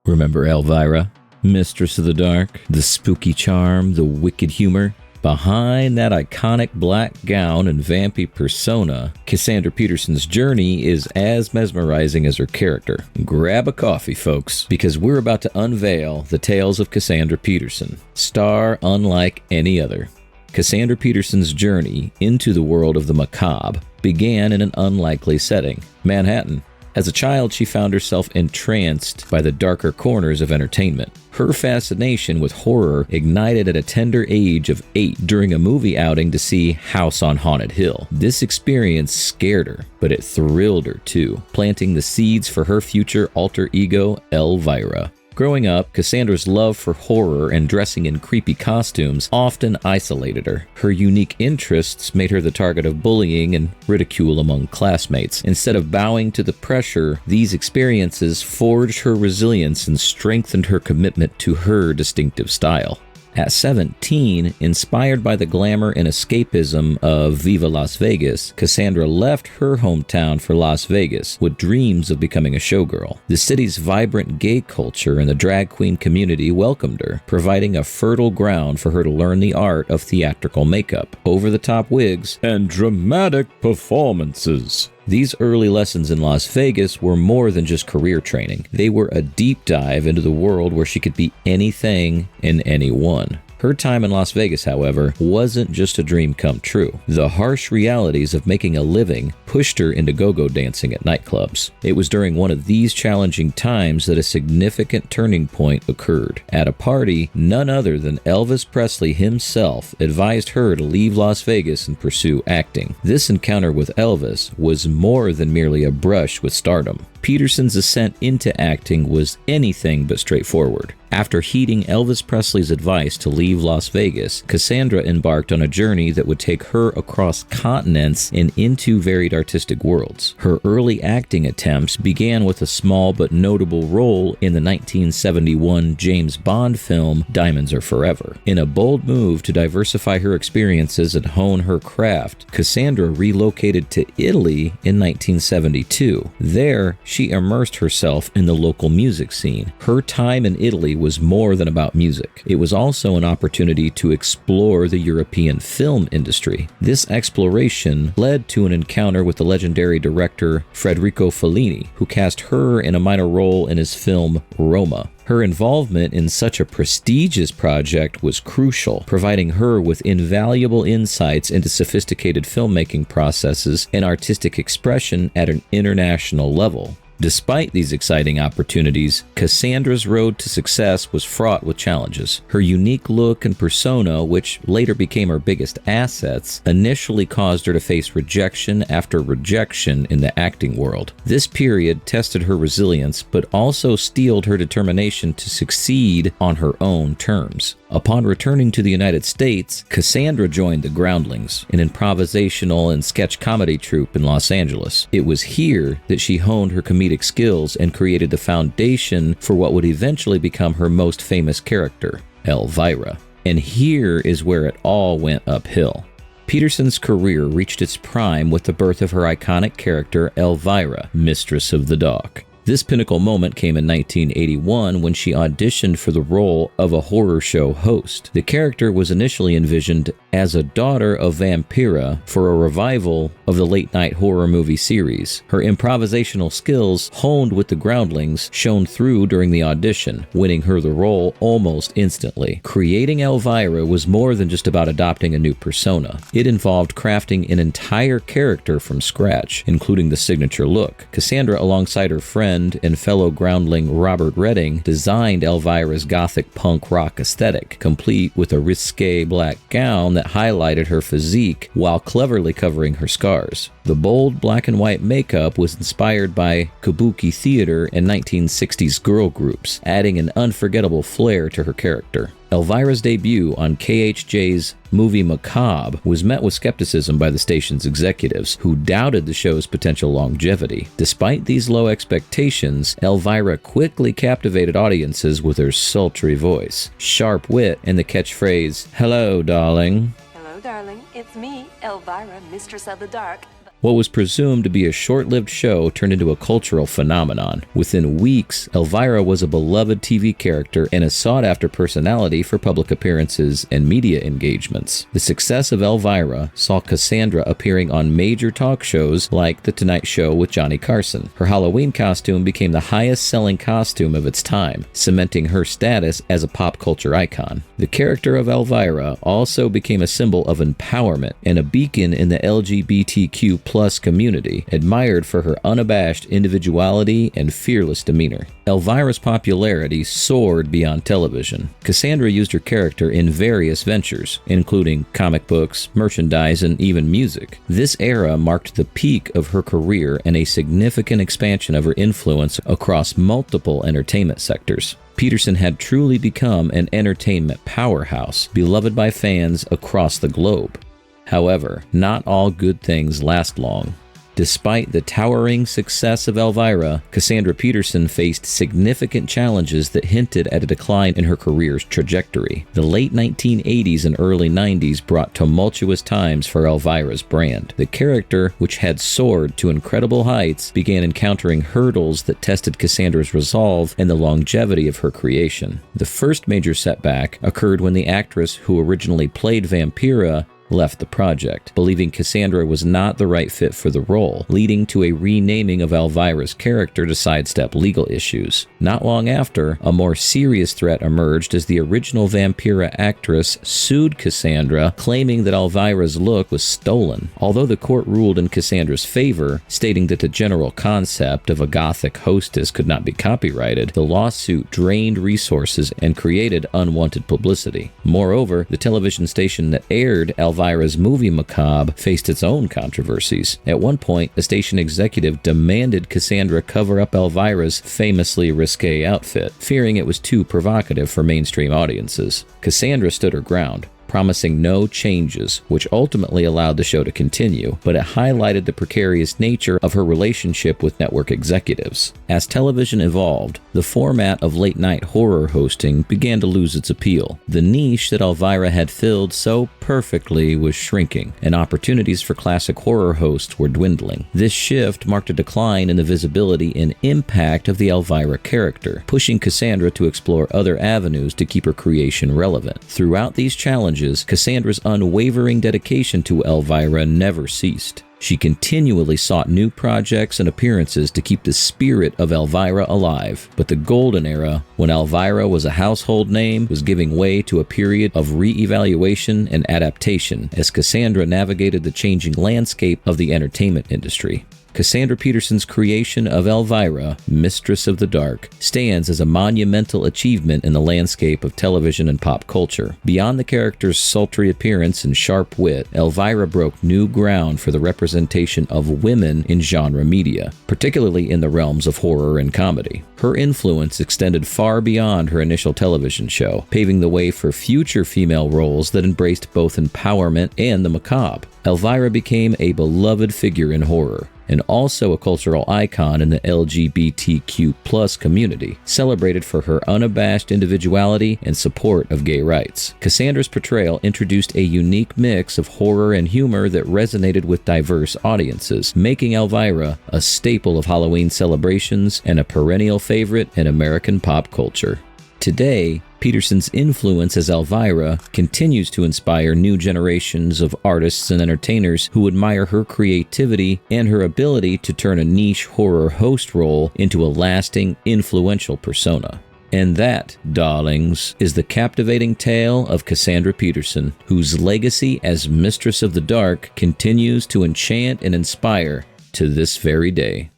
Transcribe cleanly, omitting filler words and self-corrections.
Remember Elvira, Mistress of the Dark, the spooky charm, the wicked humor? Behind that iconic black gown and vampy persona, Cassandra Peterson's journey is as mesmerizing as her character. Grab a coffee, folks, because we're about to unveil the tales of Cassandra Peterson, star unlike any other. Cassandra Peterson's journey into the world of the macabre began in an unlikely setting, Manhattan. As a child, she found herself entranced by the darker corners of entertainment. Her fascination with horror ignited at a tender age of 8 during a movie outing to see House on Haunted Hill. This experience scared her, but it thrilled her too, planting the seeds for her future alter ego, Elvira. Growing up, Cassandra's love for horror and dressing in creepy costumes often isolated her. Her unique interests made her the target of bullying and ridicule among classmates. Instead of bowing to the pressure, these experiences forged her resilience and strengthened her commitment to her distinctive style. At 17, inspired by the glamour and escapism of Viva Las Vegas, Cassandra left her hometown for Las Vegas with dreams of becoming a showgirl. The city's vibrant gay culture and the drag queen community welcomed her, providing a fertile ground for her to learn the art of theatrical makeup, over-the-top wigs, and dramatic performances. These early lessons in Las Vegas were more than just career training. They were a deep dive into the world where she could be anything and anyone. Her time in Las Vegas, however, wasn't just a dream come true. The harsh realities of making a living pushed her into go-go dancing at nightclubs. It was during one of these challenging times that a significant turning point occurred. At a party, none other than Elvis Presley himself advised her to leave Las Vegas and pursue acting. This encounter with Elvis was more than merely a brush with stardom. Peterson's ascent into acting was anything but straightforward. After heeding Elvis Presley's advice to leave Las Vegas, Cassandra embarked on a journey that would take her across continents and into varied artistic worlds. Her early acting attempts began with a small but notable role in the 1971 James Bond film Diamonds Are Forever. In a bold move to diversify her experiences and hone her craft, Cassandra relocated to Italy in 1972. There, she immersed herself in the local music scene. Her time in Italy was more than about music. It was also an opportunity to explore the European film industry. This exploration led to an encounter with the legendary director Federico Fellini, who cast her in a minor role in his film Roma. Her involvement in such a prestigious project was crucial, providing her with invaluable insights into sophisticated filmmaking processes and artistic expression at an international level. Despite these exciting opportunities, Cassandra's road to success was fraught with challenges. Her unique look and persona, which later became her biggest assets, initially caused her to face rejection after rejection in the acting world. This period tested her resilience, but also steeled her determination to succeed on her own terms. Upon returning to the United States, Cassandra joined the Groundlings, an improvisational and sketch comedy troupe in Los Angeles. It was here that she honed her comedic skills and created the foundation for what would eventually become her most famous character, Elvira. And here is where it all went uphill. Peterson's career reached its prime with the birth of her iconic character, Elvira, Mistress of the Dark. This pinnacle moment came in 1981 when she auditioned for the role of a horror show host. The character was initially envisioned as a daughter of Vampira for a revival of the late-night horror movie series. Her improvisational skills, honed with the Groundlings, shone through during the audition, winning her the role almost instantly. Creating Elvira was more than just about adopting a new persona. It involved crafting an entire character from scratch, including the signature look. Cassandra, alongside her friend and fellow groundling Robert Redding, designed Elvira's gothic punk rock aesthetic, complete with a risque black gown that highlighted her physique while cleverly covering her scars. The bold black and white makeup was inspired by kabuki theater and 1960s girl groups, adding an unforgettable flair to her character. Elvira's debut on KHJ's movie Macabre was met with skepticism by the station's executives, who doubted the show's potential longevity. Despite these low expectations, Elvira quickly captivated audiences with her sultry voice, sharp wit, and the catchphrase, "Hello, darling." Hello, darling. It's me, Elvira, Mistress of the Dark. What was presumed to be a short-lived show turned into a cultural phenomenon. Within weeks, Elvira was a beloved TV character and a sought-after personality for public appearances and media engagements. The success of Elvira saw Cassandra appearing on major talk shows like The Tonight Show with Johnny Carson. Her Halloween costume became the highest-selling costume of its time, cementing her status as a pop culture icon. The character of Elvira also became a symbol of empowerment and a beacon in the LGBTQ+ community, admired for her unabashed individuality and fearless demeanor. Elvira's popularity soared beyond television. Cassandra used her character in various ventures, including comic books, merchandise, and even music. This era marked the peak of her career and a significant expansion of her influence across multiple entertainment sectors. Peterson had truly become an entertainment powerhouse, beloved by fans across the globe. However, not all good things last long. Despite the towering success of Elvira, Cassandra Peterson faced significant challenges that hinted at a decline in her career's trajectory. The late 1980s and early 90s brought tumultuous times for Elvira's brand. The character, which had soared to incredible heights, began encountering hurdles that tested Cassandra's resolve and the longevity of her creation. The first major setback occurred when the actress who originally played Vampira left the project, believing Cassandra was not the right fit for the role, leading to a renaming of Elvira's character to sidestep legal issues. Not long after, a more serious threat emerged as the original Vampira actress sued Cassandra, claiming that Elvira's look was stolen. Although the court ruled in Cassandra's favor, stating that the general concept of a gothic hostess could not be copyrighted, the lawsuit drained resources and created unwanted publicity. Moreover, the television station that aired Elvira's movie Macabre faced its own controversies. At one point, a station executive demanded Cassandra cover up Elvira's famously risque outfit, fearing it was too provocative for mainstream audiences. Cassandra stood her ground, promising no changes, which ultimately allowed the show to continue, but it highlighted the precarious nature of her relationship with network executives. As television evolved, the format of late-night horror hosting began to lose its appeal. The niche that Elvira had filled so perfectly was shrinking, and opportunities for classic horror hosts were dwindling. This shift marked a decline in the visibility and impact of the Elvira character, pushing Cassandra to explore other avenues to keep her creation relevant. Throughout these challenges, Cassandra's unwavering dedication to Elvira never ceased. She continually sought new projects and appearances to keep the spirit of Elvira alive. But the golden era, when Elvira was a household name, was giving way to a period of re-evaluation and adaptation as Cassandra navigated the changing landscape of the entertainment industry. Cassandra Peterson's creation of Elvira, Mistress of the Dark, stands as a monumental achievement in the landscape of television and pop culture. Beyond the character's sultry appearance and sharp wit, Elvira broke new ground for the representation of women in genre media, particularly in the realms of horror and comedy. Her influence extended far beyond her initial television show, paving the way for future female roles that embraced both empowerment and the macabre. Elvira became a beloved figure in horror, and also a cultural icon in the LGBTQ+ community, celebrated for her unabashed individuality and support of gay rights. Cassandra's portrayal introduced a unique mix of horror and humor that resonated with diverse audiences, making Elvira a staple of Halloween celebrations and a perennial favorite in American pop culture. Today, Peterson's influence as Elvira continues to inspire new generations of artists and entertainers who admire her creativity and her ability to turn a niche horror host role into a lasting, influential persona. And that, darlings, is the captivating tale of Cassandra Peterson, whose legacy as Mistress of the Dark continues to enchant and inspire to this very day.